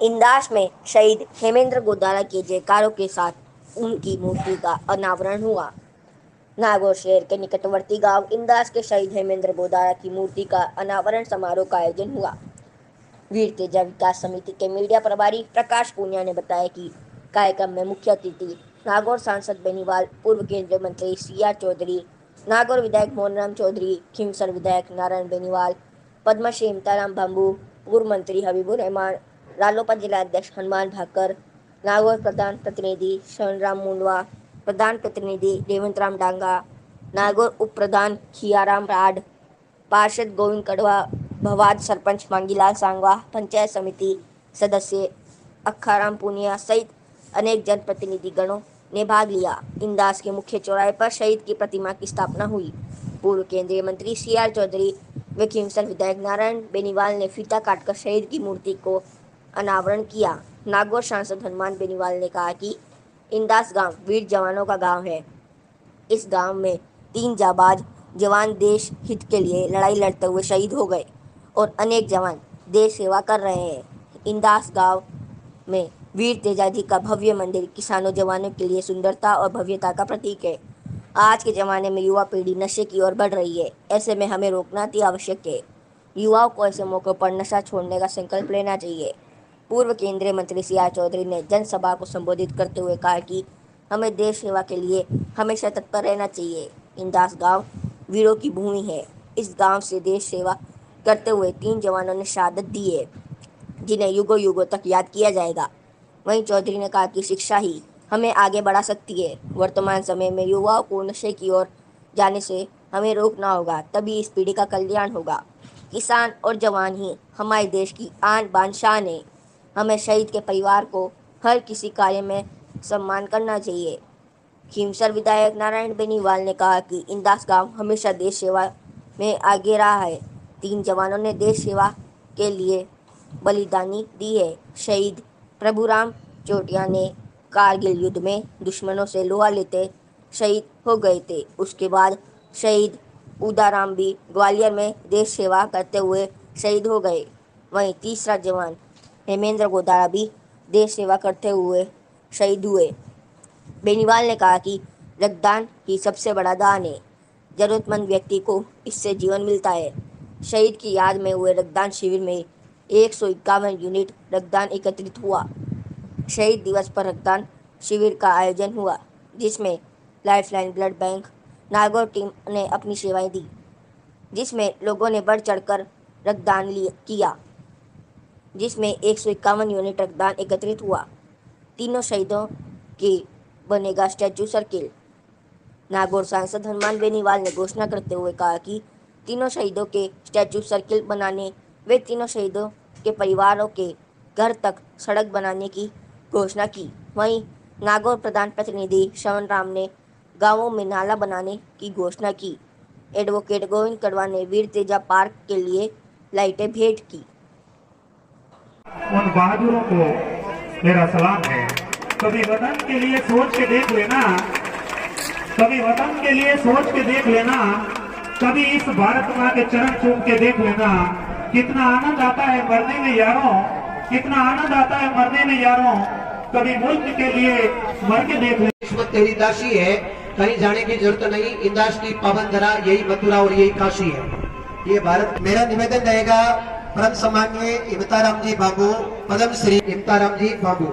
इंदास में शहीद हेमेंद्र गोदारा के जयकारों के साथ उनकी मूर्ति का अनावरण हुआ। नागौर शहर के निकटवर्ती गांव इंदास के शहीद हेमेंद्र गोदारा की मूर्ति का अनावरण समारोह का आयोजन हुआ। वीर तेजा विकास समिति के मीडिया प्रभारी प्रकाश पूनिया ने बताया कि कार्यक्रम में मुख्य अतिथि नागौर सांसद बेनीवाल, पूर्व केंद्रीय मंत्री CR चौधरी, नागौर विधायक मोहनराम चौधरी, खींवसर विधायक नारायण बेनीवाल, पद्मश्री इमताराम बांबू, पूर्व मंत्री हबीबुर रहमान, रालोपा जिला अध्यक्ष हनुमान भाकर, नागौर प्रधान प्रतिनिधि शरणराम मुंडवा, प्रधान प्रतिनिधि रेवंत राम डांगा, नागौर उप प्रधान खियाराम राड, पार्षद गोविंद कड़वा, भवाद सरपंच मांगीलाल सांगवा, पंचायत समिति सदस्य अक्खाराम पुनिया सहित अनेक जनप्रतिनिधि गणों ने भाग लिया। इंदास के मुख्य चौराहे पर शहीद की प्रतिमा की स्थापना हुई। पूर्व केंद्रीय मंत्री CR चौधरी व खींवसर विधायक नारायण बेनीवाल ने फीता काटकर शहीद की मूर्ति को अनावरण किया। नागौर सांसद हनुमान बेनीवाल ने कहा कि इंदास गांव वीर जवानों का गांव है। इस गांव में 3 जाबाज जवान देश हित के लिए लड़ाई लड़ते हुए शहीद हो गए और अनेक जवान देश सेवा कर रहे हैं। इंदास गांव में वीर तेजा जी का भव्य मंदिर किसानों जवानों के लिए सुंदरता और भव्यता का प्रतीक है। आज के ज़माने में युवा पीढ़ी नशे की ओर बढ़ रही है। ऐसे में हमें रोकना अति आवश्यक है। युवाओं को ऐसे मौक़ों पर नशा छोड़ने का संकल्प लेना चाहिए। पूर्व केंद्रीय मंत्री CR चौधरी ने जनसभा को संबोधित करते हुए कहा कि हमें देश सेवा के लिए हमेशा तत्पर रहना चाहिए। इंदास गाँव वीरों की भूमि है। इस गाँव से देश सेवा करते हुए 3 जवानों ने शहादत दी है, जिन्हें युगों युगों तक याद किया जाएगा। वहीं चौधरी ने कहा कि शिक्षा ही हमें आगे बढ़ा सकती है। वर्तमान समय में युवाओं को नशे की ओर जाने से हमें रोकना होगा, तभी इस पीढ़ी का कल्याण होगा। किसान और जवान ही हमारे देश की आन बान शान है। हमें शहीद के परिवार को हर किसी कार्य में सम्मान करना चाहिए। खींवसर विधायक नारायण बेनीवाल ने कहा कि इंदास गांव हमेशा देश सेवा में आगे रहा है। 3 जवानों ने देश सेवा के लिए बलिदानी दी है। शहीद प्रभुराम चोटिया ने कारगिल युद्ध में दुश्मनों से लोहा लेते शहीद हो गए थे। उसके बाद शहीद उदाराम भी ग्वालियर में देश सेवा करते हुए शहीद हो गए। वहीं तीसरा जवान हेमेंद्र गोदारा भी देश सेवा करते हुए शहीद हुए। बेनीवाल ने कहा कि रक्तदान ही सबसे बड़ा दान है। जरूरतमंद व्यक्ति को इससे जीवन मिलता है। शहीद की याद में हुए रक्तदान शिविर में 151 यूनिट रक्तदान एकत्रित हुआ। शहीद दिवस पर रक्तदान शिविर का आयोजन हुआ, जिसमें lifeline blood bank Nagaur team ने अपनी सेवाएं दी, जिसमें लोगों ने बढ़ चढ़कर रक्तदान किया, जिसमें 151 यूनिट रक्तदान एकत्रित हुआ। तीनों शहीदों के बनेगा स्टैचू सर्किल। नागौर सांसद हनुमान बेनीवाल ने घोषणा करते हुए कहा कि तीनों शहीदों के स्टैचू सर्किल बनाने वे तीनों शहीदों के परिवारों के घर तक सड़क बनाने की घोषणा की। वहीं नागौर प्रधान प्रतिनिधि शरणराम ने गांवों में नाला बनाने की घोषणा की। एडवोकेट गोविंद कड़वा ने वीर तेजा पार्क के लिए लाइटें भेंट की। उन बहादुरों को मेरा सलाम है। कभी वतन के लिए सोच के देख लेना, कभी वतन के लिए सोच के देख लेना, कभी इस भारत माँ के चरण चूम के देख लेना। कितना आनंद आता है मरने में यारों, कितना आनंद आता है मरने में यारों। कभी मुल्क के लिए मर के देख लेना। किस्मत तेरी दासी है, कहीं जाने की जरूरत नहीं। इंदास की पावन धरा यही मथुरा और यही काशी है। ये भारत। मेरा निवेदन रहेगा परम सम्माननीय इमताराम जी बाबू, पद्म श्री इमताराम जी बाबू।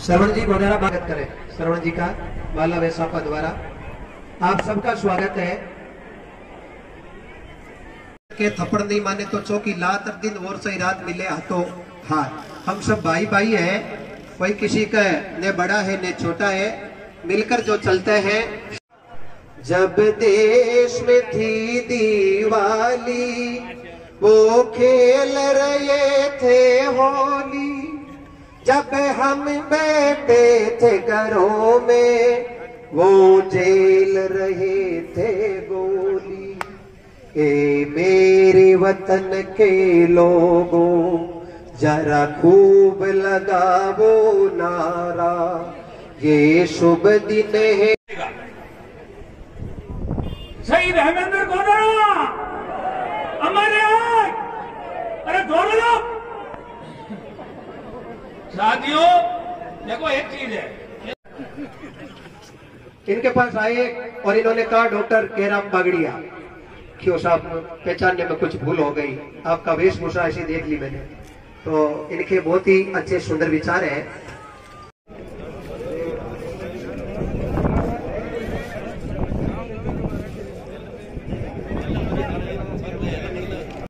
श्रवण जी गोदारा स्वागत करें। श्रवण जी का माला व सापा द्वारा आप सबका स्वागत है। के थप्पड़ नहीं माने तो चौकी लात दिन और सही रात मिले हाथों हाथ। हम सब भाई भाई हैं, कोई किसी का न बड़ा है न छोटा है, मिलकर जो चलते हैं। जब देश में थी दिवाली वो खेल रहे थे होली, जब हम बैठे थे घरों में वो जेल रहे थे गोली। ए मेरे वतन के लोगों जरा खूब लगावो नारा, ये शुभ दिन है। शहीद हेमेंद्र गोदारा हमारे अरे दोनों लोग साथियों देखो एक चीज है, इनके पास आए और इन्होंने कहा डॉक्टर केराम बागड़िया, क्यों साहब पहचानने में कुछ भूल हो गई, आपका वेशभूषा ऐसी देख ली मैंने। तो इनके बहुत ही अच्छे सुंदर विचार है।